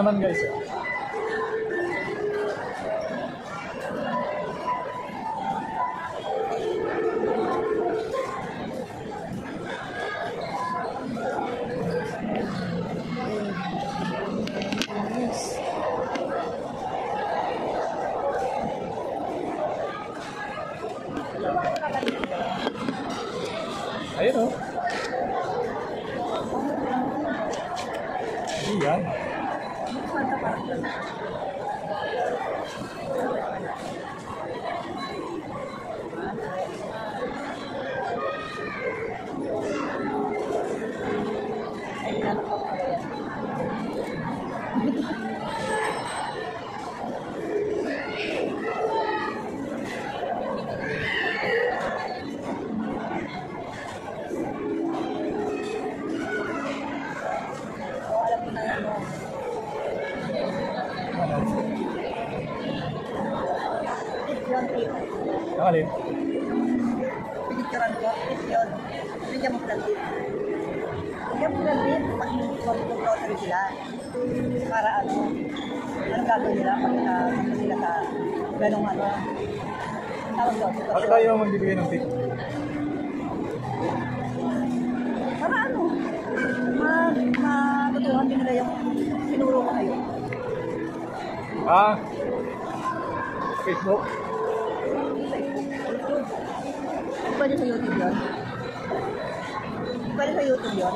naman guys. Ayun o. Iyan. Ang alin? Pinicturan ko, yun. Bigyan mo plantin. Bigyan mo plantin, pag mag-grocery sila. Para ano, anong gagawin nila pag nila sa ganong ano. Tawag doon. Bakit tayo magbibigay ng tip? Para ano, matutuhan din nila yung sinuro ko ngayon. Ah, Facebook? Pwede sa YouTube yun? Pwede sa YouTube yun?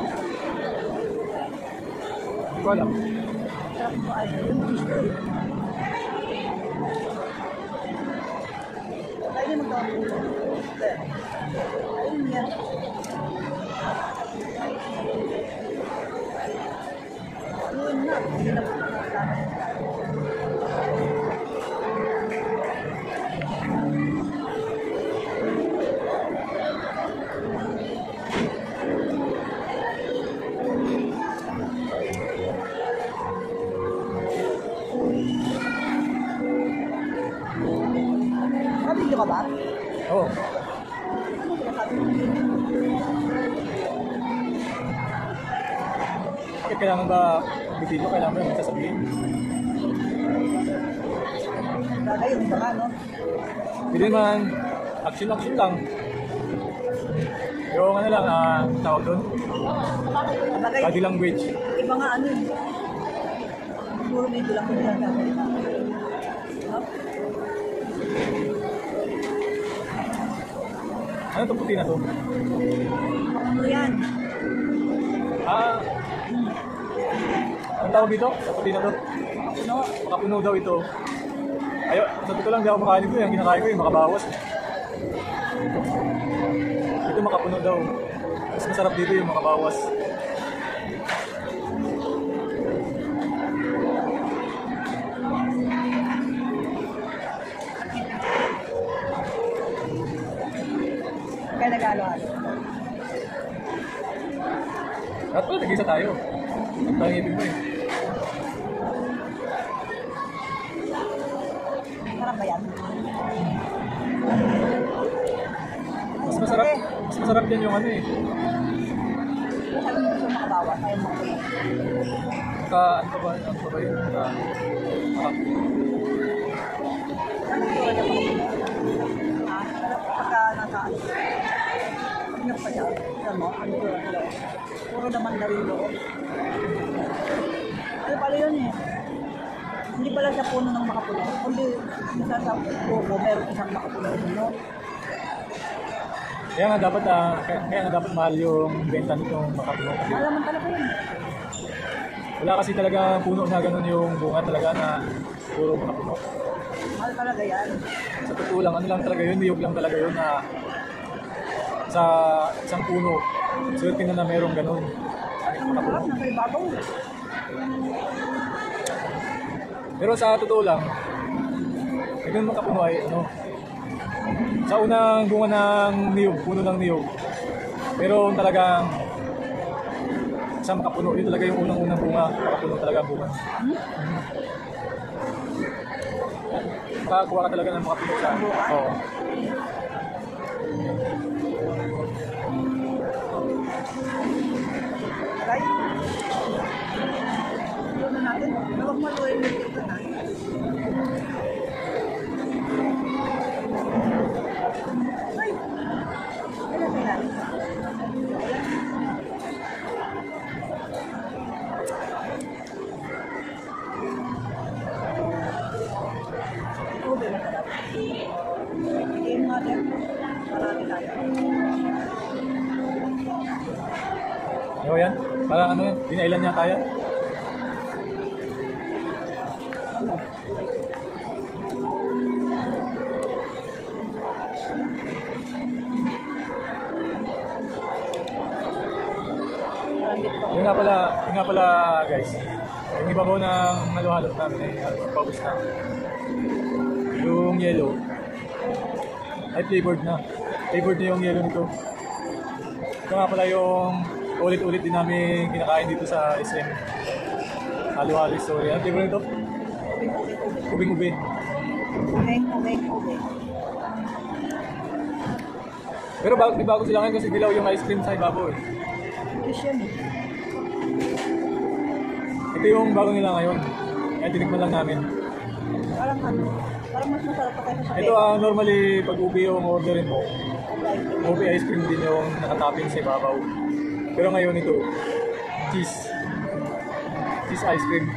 Hindi ko alam. Sarap mo ano, yung history. Pwede mag-download. Ayun yan. Yun na, hindi na po nakakasama. Nakabili ka ba? Oo. Ano sinasabi mo? Bakit kailangan ba bibilo? Kailangan ba yung sasabihin? Bagay yung baka, no? Hindi naman, action lang. Yung ano lang, tawag doon, Bagay, body language. iba nga ano yun. Siguro medyo lang kung saan gagawin. No? Ano itong puti na to? Ano yan? Anong tawag dito? Sa puti na to? Ano? Makapuno daw ito. Ayo, sa totoo lang, di ako makain ito. Yung kinakain ko yung makabawas. Ito makapuno daw. Mas masarap dito yung makabawas. Kaya nag-alo-alo. At pala, nag-isa tayo. Pangipin mo eh. Sarap ba yan? Mas masarap din yung ano eh. Sabi mo gusto makabawa, tayo makabawa. Ano ba yun? Ano ito na makabawa? Pagka nasa ano? Ano pa siya? Alam mo, ano ito na? Puro naman na rin loob. Ano pala yun eh? Hindi pala siya puno ng makapuno. Kundi isa sa buko, meron isang makapuno. No? Kaya nga dapat mahal yung benta nitong makapuno. Malaman talaga yun. Wala kasi talaga puno na ganun yung bunga talaga na puro makapuno. Mahal talaga yan. Sa totoo lang, ano lang talaga yun, niyog lang talaga yun na sa isang puno, swerte na merong ganun. Ang masarap na may babaw. Pero sa totoo lang, yung makapuno ay ano, sa unang bunga ng niyog, puno ng niyog, pero talagang sa makapuno, yun talaga yung unang bunga, makapuno talaga ang bunga. Makakuha ka talaga ng makapuno sa ano. Oo. Right? Yun na natin. Huwag mo na. Ube masarap. Game natin. Marami tayo. Ano yan? Parang ano yan? Pinailan niya kaya? Yun nga pala guys. Yung iba ko ng halo-halot namin ay paubos na. Yung yellow ay flavored na. Flavored na yung yellow nito. Ito nga pala yung ulit-ulit din namin kinakain dito sa SM. Halo-halo story. Ano flavor nito? Ubing-ube. Ube. Pero bago sila ngayon kasi dilaw yung ice cream sa ibabaw eh. Fish yan eh. Ito yung bago nila ngayon. Kaya tinikman lang namin. Parang ano, parang mas masarap pa kayo sa Ito normally pag ube yung orderin mo, ube ice cream din yung nakatopping sa ibabaw. Pero ngayon ito, cheese ice cream.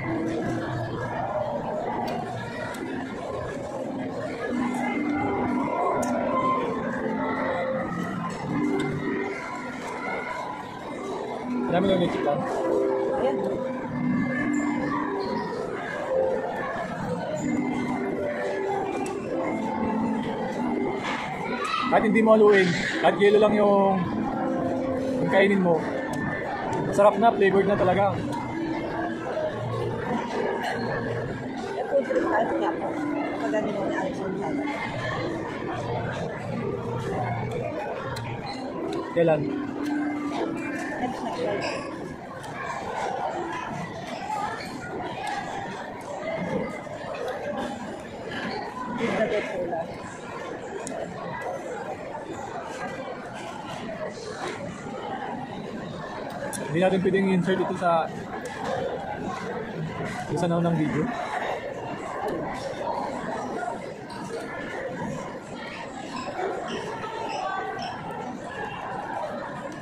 Marami lang yung chicken. Ayan. Kahit hindi mo haluin, kahit yelo lang yung kainin mo, masarap na, flavored na talaga. Ito yung trip tayo niya po. Pagani mo ni Alex yung sana. Kailan? Next guys. Pizza de Pola. Hindi natin pwedeng insert ito sa naunang video.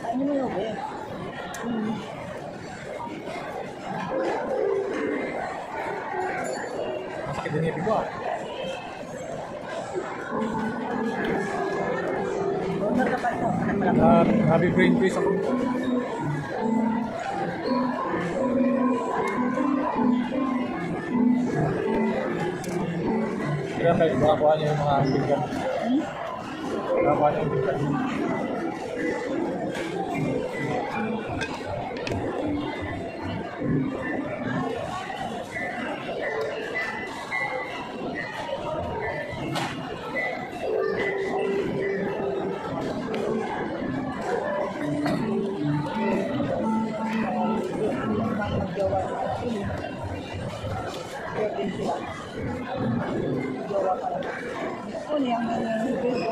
Kainin mo yung ube. Masakit din yung ipig ko ah. Order ka pa ito. Happy brain freeze ako. Kaya kahit makakuha niyo yung mga bigyan. Makakuha niyo yung bigyan. Magjawa. Pwede sila. Magjawa pa lang. Ano yung video?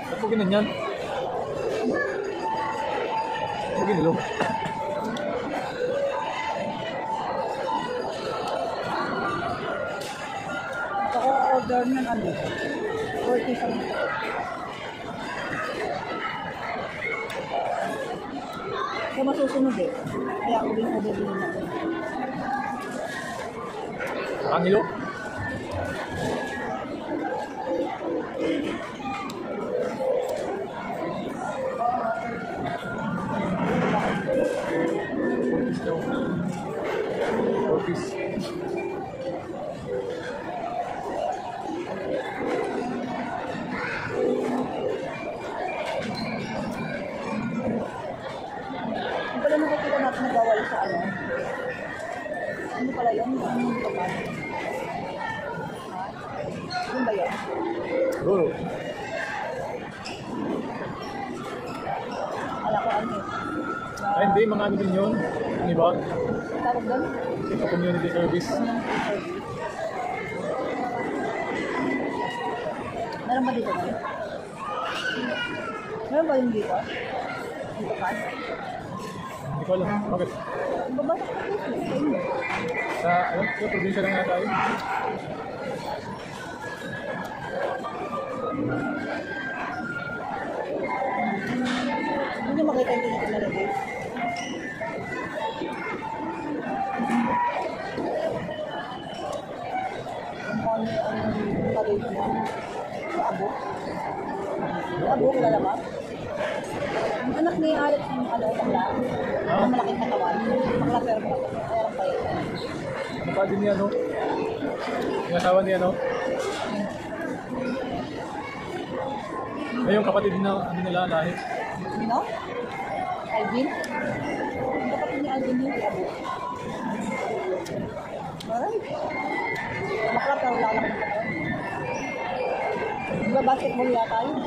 Ba't mo ginanyan? Ba't mo ginilo? Ako order ng ano? 40 sa mga. Kaya masusunod eh. Kaya ako din order din natin. Pangilo? Office. Ang pala nakikita natin na bawal sa ano? Ano pala yun? Ano pa ba? Yun ba yun? Siguro. Ala ko ano eh. Ay, hindi. Mga ano din yun. Ano ba? Tawag doon? Ito community service. Meron ba dito ngayon? Meron ba yung dito? Dito ka? Hindi Wala. Bakit? Babasa ko po sa inyo. Sa probinsya lang nga tayo. Hindi makita yung pinakalagay. Ang palit niya. Sa abo. Sa abo, kilala ba? Ang anak ni Alex yung bakla. Ang malaking katawan. Bakla pero parang payat. Ano pa din niya, no? Yung asawa niya, no? Ay, yung kapatid na, ano nila, lahi. Sino? Alvin? Ang kapatid ni Alvin yung abo. Alright. Bakla pero lalaki ng katawan. Diba basketball yata yun?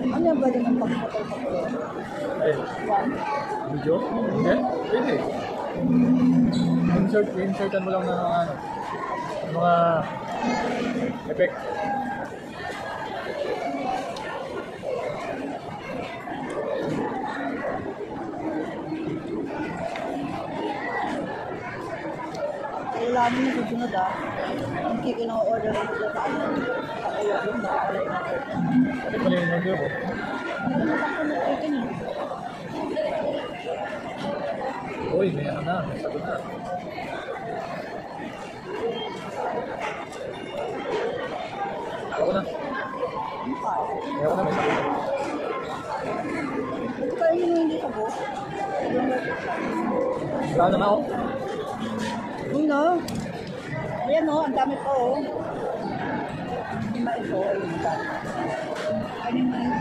Ano yung pwede ng pagpapal-papal? Ay, One? video? Hindi? Pwede. Insertan mo lang ng ano, mga effect. Kailangan mo yung susunod Ang kikina-order mo sa ano. Kaya yun, nakakalit natin. Pwede pala yung video mo. Ano naman ako nag-chicken eh? Uy, may ano na, may sagot na. Ako na. Ano pa? Ako na, may sagot na. Ito kayo yung hindi ka po? Saan na ako? Uy no? Ayan o, ang dami pa o. Lima ito, ayun ka. Ayun na yun.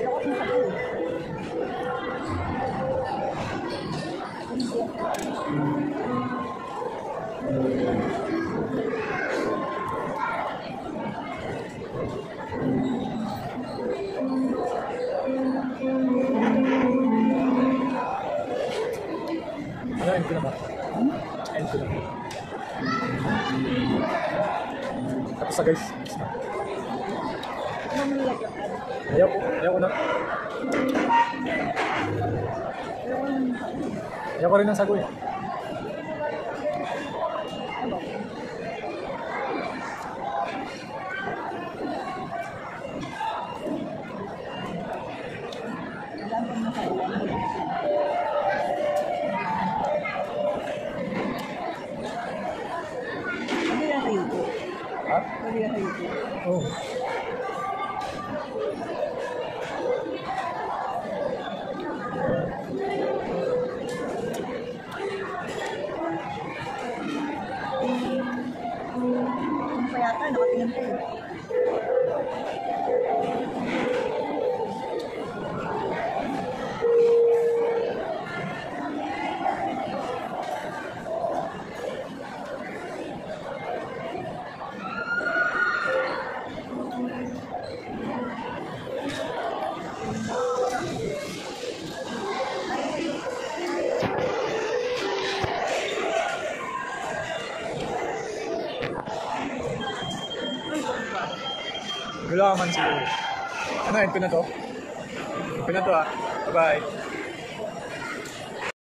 Lakot mo sa po. Ano, end ko na ba? End ko na. Tapos na guys. Tapos na. Ano mo nilagyan? Ayaw ko na. Ayaw ko rin ng sagoy. Alam ko na sa uwan ko. Pwede yan sa YouTube. Ha? Pwede yan sa YouTube. Oo. Ano pa yata, nakatingin ko eh. Wala ka man siguro. Ano, end ko na to? End ko na to ah. Bye-bye.